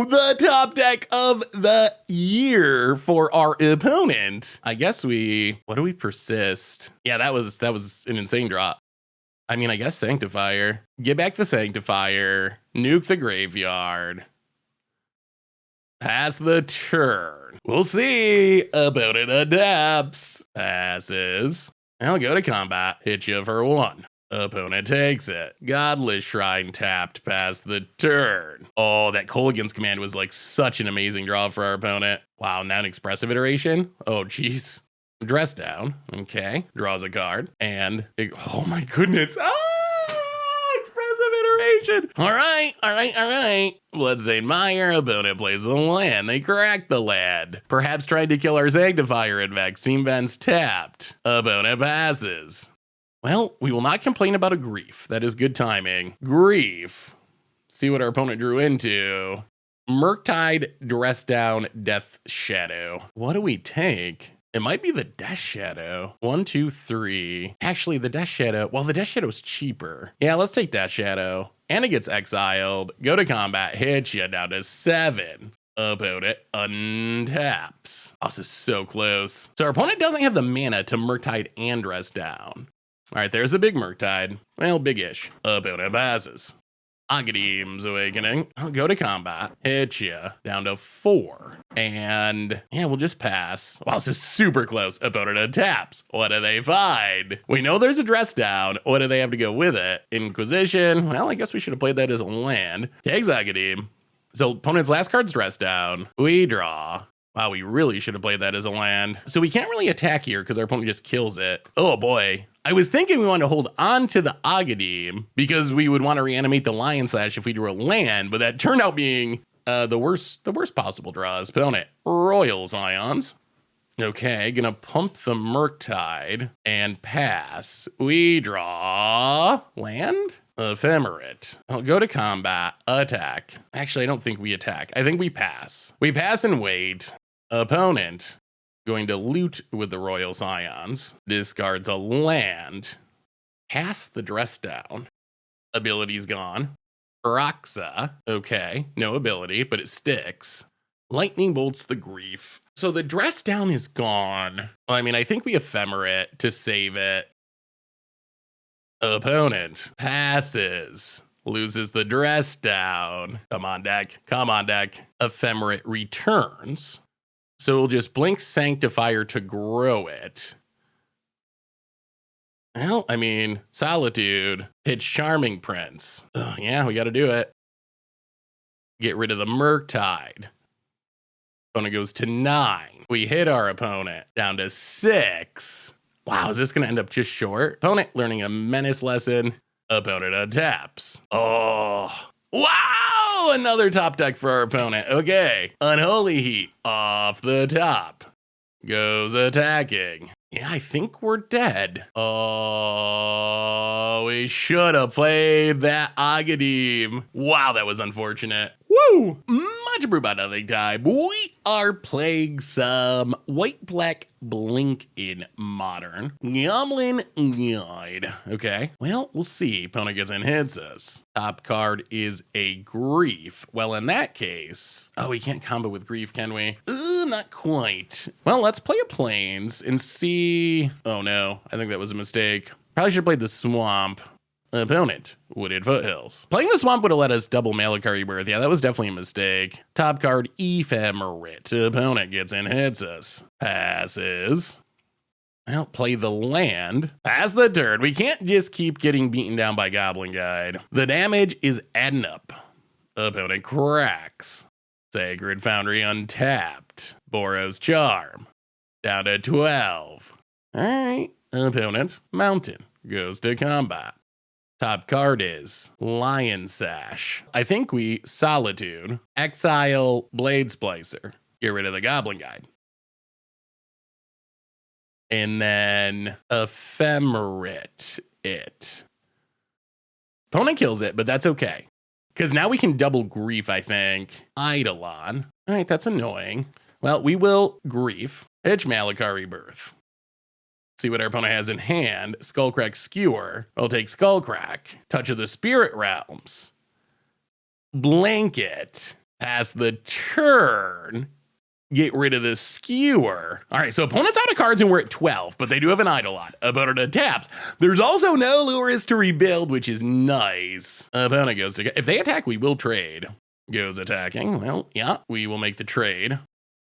The top deck of the year for our opponent. I guess what do we persist? Yeah, that was an insane drop. I mean, I guess Sanctifier. Get back the Sanctifier. Nuke the graveyard. Pass the turn. We'll see. Opponent adapts. Passes. I'll go to combat. Hit you for 1. Opponent takes it. Godless Shrine tapped past the turn. Oh, that Kolaghan's Command was like such an amazing draw for our opponent. Wow, now an Expressive Iteration? Oh, jeez. Dress down. Okay. Draws a card. And, oh my goodness. Expressive Iteration. All right. Let's say Meyer. Opponent plays the land. They crack the land. Perhaps trying to kill our Sanctifier in Vex. Team Vents tapped. Opponent passes. Well, we will not complain about a grief. That is good timing. Grief. See what our opponent drew into. Murktide, Dress Down, Death Shadow. What do we take? It might be the Death Shadow. 1, 2, 3. Actually, the Death Shadow. Well, the Death Shadow's cheaper. Yeah, let's take Death Shadow. And it gets exiled. Go to combat. Hits you down to 7. Opponent untaps. Oh, this is so close. So our opponent doesn't have the mana to Murktide and Dress Down. All right, there's the big Murktide. Well, big-ish. Opponent passes. Aghanim Awakening. I'll go to combat. Hit you down to 4. And yeah, we'll just pass. Wow, this is super close. Opponent taps. What do they find? We know there's a Dress Down. What do they have to go with it? Inquisition. Well, I guess we should have played that as a land. Takes Aghanim. So opponent's last card's Dress Down. We draw. Wow, we really should have played that as a land. So we can't really attack here because our opponent just kills it. Oh boy. I was thinking we wanted to hold on to the Aghanim because we would want to reanimate the Lion Slash if we drew a land, but that turned out being the worst possible draws. Opponent, Royal Scions. Okay, gonna pump the Murktide and pass. We draw land? Ephemerate. I'll go to combat, attack. Actually, I don't think we attack. I think we pass. We pass and wait. Opponent going to loot with the Royal Scions. Discards a land. Pass the Dress Down. Ability's gone. Roxa. Okay, no ability, but it sticks. Lightning bolts the Grief. So the Dress Down is gone. Well, I mean, I think we Ephemerate to save it. Opponent passes. Loses the Dress Down. Come on, deck. Come on, deck. Ephemerate returns. So we'll just blink Sanctifier to grow it. Well, I mean, Solitude. Pitch Charming Prince. Oh, yeah, we got to do it. Get rid of the Murktide. Opponent goes to 9. We hit our opponent down to 6. Wow, is this going to end up just short? Opponent learning a menace lesson. Opponent untaps. Oh, wow! Another top deck for our opponent. Okay, Unholy Heat off the top. Goes attacking. Yeah, I think we're dead. Oh, we should have played that Aghanim. Wow, that was unfortunate. Woo! Much Abrew about nothing time. We are playing some white-black Blink in Modern. Goblin Guide. Okay, well, we'll see. Opponent gets in, hits us. Top card is a Grief. Well, in that case... Oh, we can't combo with Grief, can we? Not quite. Well, let's play a Plains and see... Oh, no. I think that was a mistake. Probably should have played the Swamp. Opponent, Wooded Foothills. Playing the Swamp would have let us double Malakar Rebirth. Yeah, that was definitely a mistake. Top card, Ephemerate. Opponent gets in, hits us. Passes. Well, play the land. Pass the turn. We can't just keep getting beaten down by Goblin Guide. The damage is adding up. Opponent cracks. Sacred Foundry untapped. Boros Charm. Down to 12. All right. Opponent, Mountain. Goes to combat. Top card is Lion Sash. I think we Solitude. Exile Blade Splicer. Get rid of the Goblin Guide. And then Ephemerate it. Opponent kills it, but that's okay. Because now we can double Grief, I think. Eidolon. All right, that's annoying. Well, we will Grief. Pitch Malakar Rebirth. See what our opponent has in hand. Skullcrack Skewer. I'll take Skullcrack. Touch of the Spirit Realms. Blanket. Pass the turn. Get rid of the Skewer. All right, so opponent's out of cards and we're at 12, but they do have an Eidolon. Opponent taps. There's also no Lures to rebuild, which is nice. Opponent goes to... If they attack, we will trade. Goes attacking. Well, yeah, we will make the trade.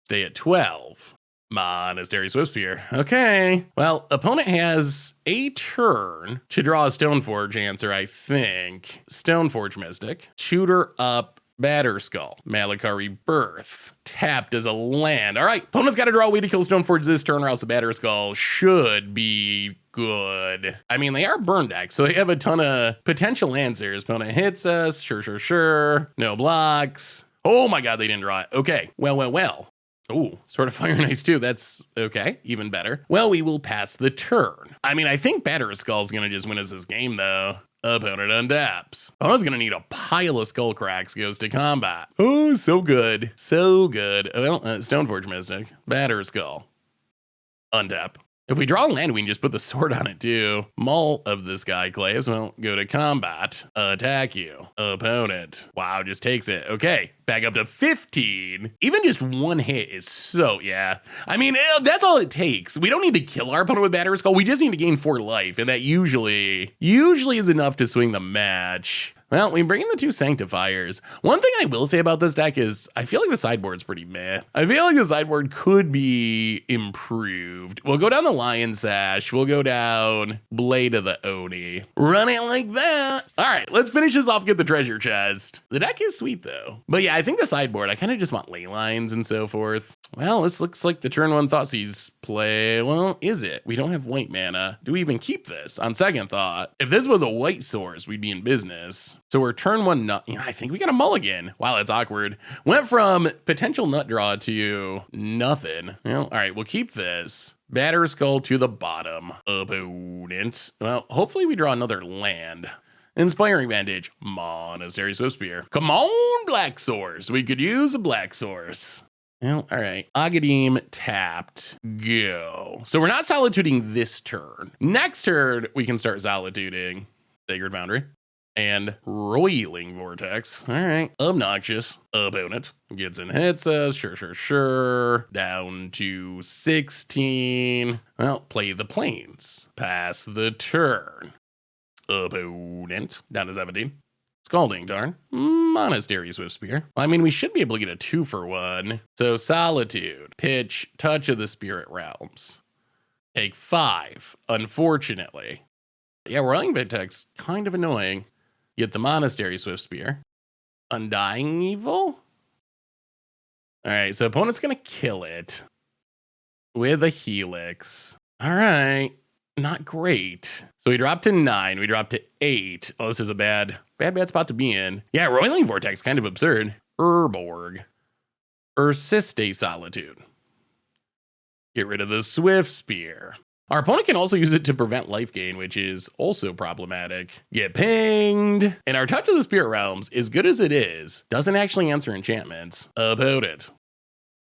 Stay at 12. Monastery Swiftspear. Okay. Well, opponent has a turn to draw a Stoneforge answer, I think. Stoneforge Mystic. Tutor up Batterskull. Malakar Rebirth. Tapped as a land. All right. Opponent's got to draw a way to kill Stoneforge this turn, or else the Batterskull should be good. I mean, they are burn decks, so they have a ton of potential answers. Opponent hits us. Sure. No blocks. Oh my god, they didn't draw it. Okay. Well. Oh, sort of Fire Nice too. That's okay. Even better. Well, we will pass the turn. I mean, I think Batterskull's going to just win us this game, though. Opponent untaps. Opponent's going to need a pile of Skullcracks. Goes to combat. Oh, so good. So good. Well, Stoneforge Mystic. Batterskull. Untap. If we draw land, we can just put the sword on it too. Mull of the Skyclaves will go to combat. Attack you. Opponent. Wow, just takes it. Okay, back up to 15. Even just one hit is so, yeah. I mean, that's all it takes. We don't need to kill our opponent with Battery Skull. We just need to gain 4 life, and that usually is enough to swing the match. Well, we bring in the 2 Sanctifiers. One thing I will say about this deck is I feel like the sideboard's pretty meh. I feel like the sideboard could be improved. We'll go down the Lion Sash. We'll go down Blade of the Oni. Run it like that. All right, let's finish this off, get the treasure chest. The deck is sweet though. But yeah, I think the sideboard, I kind of just want ley lines and so forth. Well, this looks like the turn 1 Thoughtseizes play. Well, is it? We don't have white mana. Do we even keep this? On second thought, if this was a white source, we'd be in business. So we're turn 1 I think we got a mulligan. Wow, that's awkward. Went from potential nut draw to nothing. Well, all right, we'll keep this. Batter Skull to the bottom. Opponent. Well, hopefully we draw another land. Inspiring Vantage. Monastery Swiftspear. Come on, black source. We could use a black source. Well, all right. Agadim tapped. Go. So we're not solituding this turn. Next turn, we can start solituding. Sacred Foundry. And Roiling Vortex. All right. Obnoxious. Opponent. Gets and hits us. Sure. Down to 16. Well, play the plains. Pass the turn. Opponent. Down to 17. Scalding Tarn. Monastery Swiftspear. I mean, we should be able to get a 2 for 1. So Solitude. Pitch. Touch of the Spirit Realms. Take 5. Unfortunately. Yeah, Roiling Vortex. Kind of annoying. Get the Monastery Swiftspear. Undying Evil? All right, so opponent's going to kill it with a Helix. All right, not great. So we drop to 9. We drop to 8. Oh, this is a bad spot to be in. Yeah, Roiling Vortex, kind of absurd. Urborg. Persiste Solitude. Get rid of the Swiftspear. Our opponent can also use it to prevent life gain, which is also problematic. Get pinged. And our Touch of the Spirit Realms, as good as it is, doesn't actually answer enchantments. Opponent.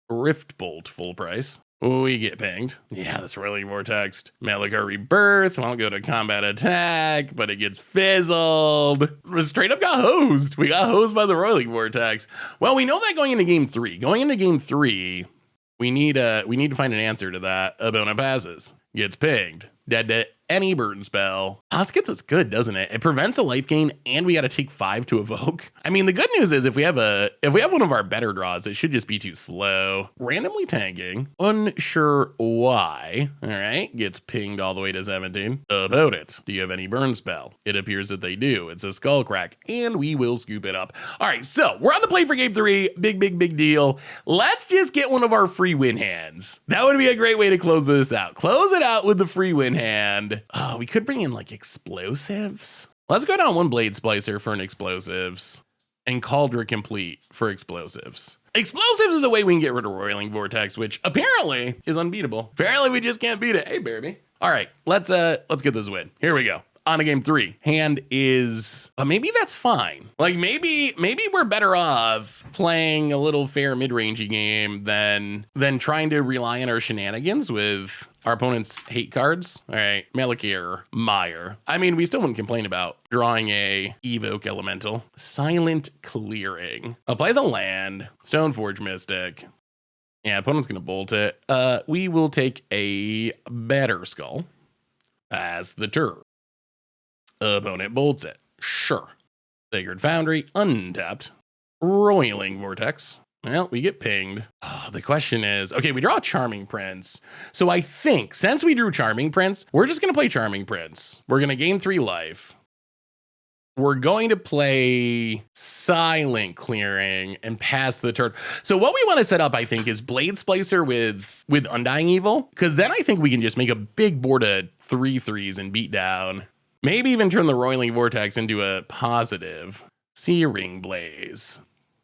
Rift Bolt, full price. We get pinged. Yeah, this Roiling Vortex. Malika Rebirth. Won't go to combat attack, but it gets fizzled. We straight up got hosed. We got hosed by the Roiling Vortex. Well, we know that going into game 3. Going into game 3, we need to find an answer to that. Opponent passes. Gets pinged. Dead to any burn spell. This gets us good, doesn't it? It prevents a life gain, and we got to take 5 to evoke. I mean, the good news is if we have one of our better draws, it should just be too slow. Randomly tanking. Unsure why. All right. Gets pinged all the way to 17. About it. Do you have any burn spell? It appears that they do. It's a skull crack, and we will scoop it up. All right. So we're on the play for game 3. Big deal. Let's just get one of our free win hands. That would be a great way to close this out. Close it out with the free win hand. We could bring in like explosives. Let's go down 1 Blade Splicer for an explosives and Cauldron Complete for explosives. Explosives is the way we can get rid of Roiling Vortex, which apparently is unbeatable. Apparently we just can't beat it. Hey, baby. All right, let's get this win. Here we go. On to game 3. Hand is, maybe that's fine. Like maybe we're better off playing a little fair mid-rangey game than trying to rely on our shenanigans with our opponent's hate cards. All right, Malakir, Mire. I mean, we still wouldn't complain about drawing a Evoke Elemental. Silent Clearing. Apply the land. Stoneforge Mystic. Yeah, opponent's gonna bolt it. We will take a Batter Skull as the turn. Opponent bolts it. Sure. Sacred Foundry, untapped. Roiling Vortex. Well, we get pinged. The question is, okay, we draw Charming Prince. So I think since we drew Charming Prince, we're just going to play Charming Prince. We're going to gain 3 life. We're going to play Silent Clearing and pass the turn. So what we want to set up, I think, is Blade Splicer with Undying Evil. Because then I think we can just make a big board of 3/3s and beat down. Maybe even turn the Roiling Vortex into a positive. Searing Blaze.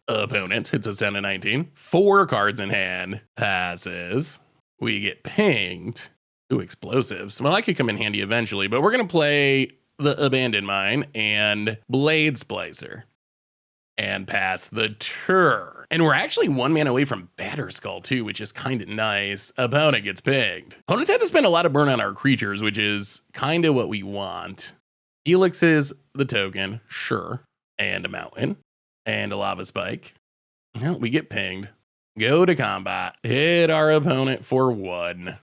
Opponent hits us down to 19. 4 cards in hand. Passes. We get pinged. Ooh, explosives. Well, that could come in handy eventually, but we're going to play the Abandoned Mine and Blade Splicer. and pass the turn. And we're actually 1 mana away from Batterskull too, which is kind of nice. Opponent gets pinged. Opponents had to spend a lot of burn on our creatures, which is kind of what we want. Helix is the token, sure. And a mountain. And a lava spike. Well, we get pinged. Go to combat. Hit our opponent for 1.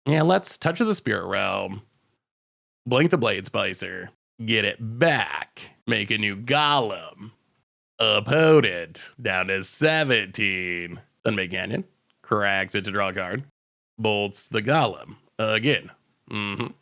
Yeah, let's Touch of the Spirit Realm. Blink the Blade Splicer. Get it back. Make a new Golem. Opponent down to 17. Then make Canyon. Cracks it to draw a card. Bolts the Golem again. And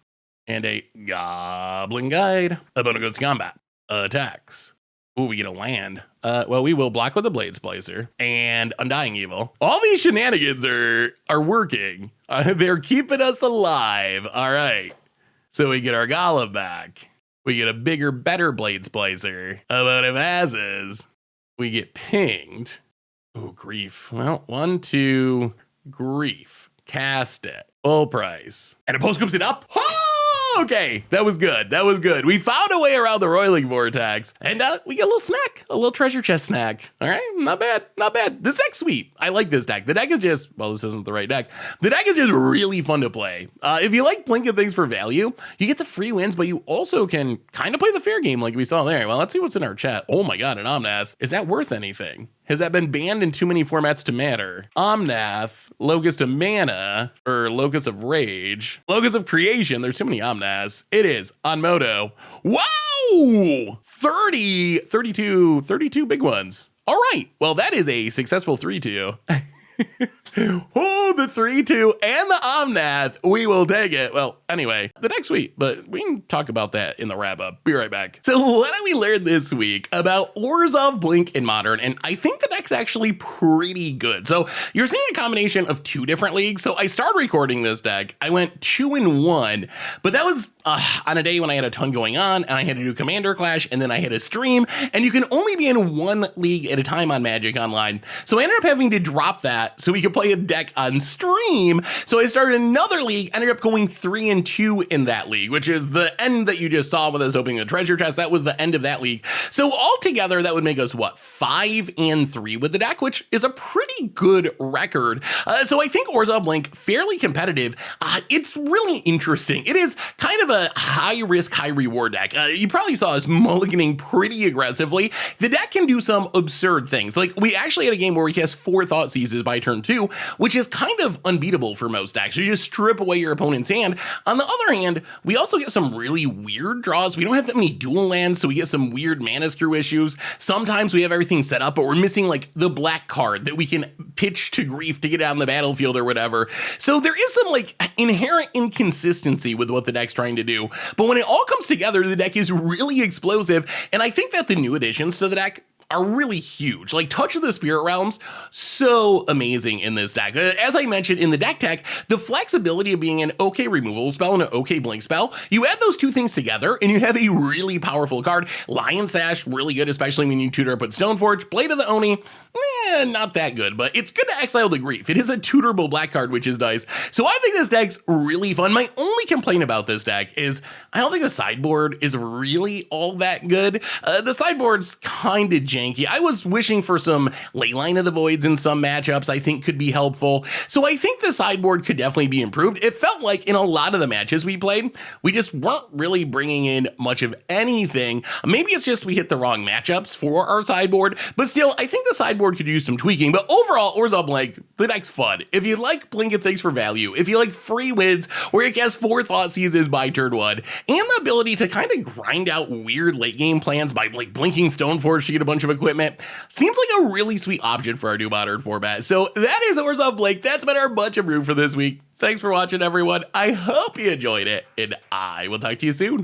a Goblin Guide. Opponent goes to combat. Attacks. Ooh, we get a land. Well, we will block with the Blade Splicer and Undying Evil. All these shenanigans are working. They're keeping us alive. All right. So we get our Golem back. We get a bigger, better Blade Splicer. Opponent passes. We get pinged. Oh, grief. Well, 1, 2, grief. Cast it. Full price. And a post comes it up. Okay, that was good. That was good. We found a way around the Roiling Vortex, and we get a little snack, a little treasure chest snack. All right, not bad, not bad. This deck's sweet. I like this deck. The deck is just, well, this isn't the right deck. The deck is just really fun to play. If you like blinking things for value, you get the free wins, but you also can kind of play the fair game like we saw there. Well, let's see what's in our chat. Oh my God, an Omnath. Is that worth anything? Has that been banned in too many formats to matter? Omnath, Locust of Mana, or Locust of Rage, Locust of Creation. There's too many Omnaths. It is on Moto. Wow! 32 big ones. All right. Well, that is a successful 3-2. Oh, the 3-2 and the Omnath. We will take it. Well, anyway, the deck's sweet, but we can talk about that in the wrap up. Be right back. So what did we learn this week about Orzhov, Blink, and Modern? And I think the deck's actually pretty good. So you're seeing a combination of 2 different leagues. So I started recording this deck. I went 2-1, but that was on a day when I had a ton going on and I had to do Commander Clash and then I had a stream, and you can only be in 1 league at a time on Magic Online. So I ended up having to drop that so we could play a deck on stream. So I started another league, ended up going 3-2 in that league, which is the end that you just saw with us opening the treasure chest. That was the end of that league. So altogether, that would make us, what, 5-3 with the deck, which is a pretty good record. So I think Orzhov Blink, fairly competitive. It's really interesting. It is kind of a high risk, high reward deck. You probably saw us mulliganing pretty aggressively. The deck can do some absurd things. Like, we actually had a game where he has 4 Thoughtseizes by turn 2, which is kind of unbeatable for most decks. You just strip away your opponent's hand. On the other hand, we also get some really weird draws. We don't have that many dual lands, so we get some weird mana screw issues. Sometimes we have everything set up, but we're missing like the black card that we can pitch to grief to get out on the battlefield or whatever. So there is some like inherent inconsistency with what the deck's trying to do. But when it all comes together, the deck is really explosive. And I think that the new additions to the deck are really huge. Like Touch of the Spirit Realms, so amazing in this deck. As I mentioned in the deck tech, the flexibility of being an okay removal spell and an okay blink spell, you add those 2 things together and you have a really powerful card. Lion Sash, really good, especially when you tutor up with Stoneforge. Blade of the Oni, not that good, but it's good to exile the grief. It is a tutorable black card, which is nice. So I think this deck's really fun. My only complaint about this deck is I don't think the sideboard is really all that good. The sideboard's kind of janky. I was wishing for some Leyline of the Voids in some matchups I think could be helpful. So I think the sideboard could definitely be improved. It felt like in a lot of the matches we played, we just weren't really bringing in much of anything. Maybe it's just we hit the wrong matchups for our sideboard, but still, I think the sideboard could use some tweaking. But overall, Orzhov Blink, the deck's fun. If you like blinking things for value, if you like free wins where it gets 4 Thoughtseizes by turn 1, and the ability to kind of grind out weird late game plans by like blinking Stoneforge to get a bunch of equipment, seems like a really sweet option for our new modern format. So that is Orzhov Blink. That's been our Much Abrew for this week. Thanks for watching, everyone. I hope you enjoyed it, and I will talk to you soon.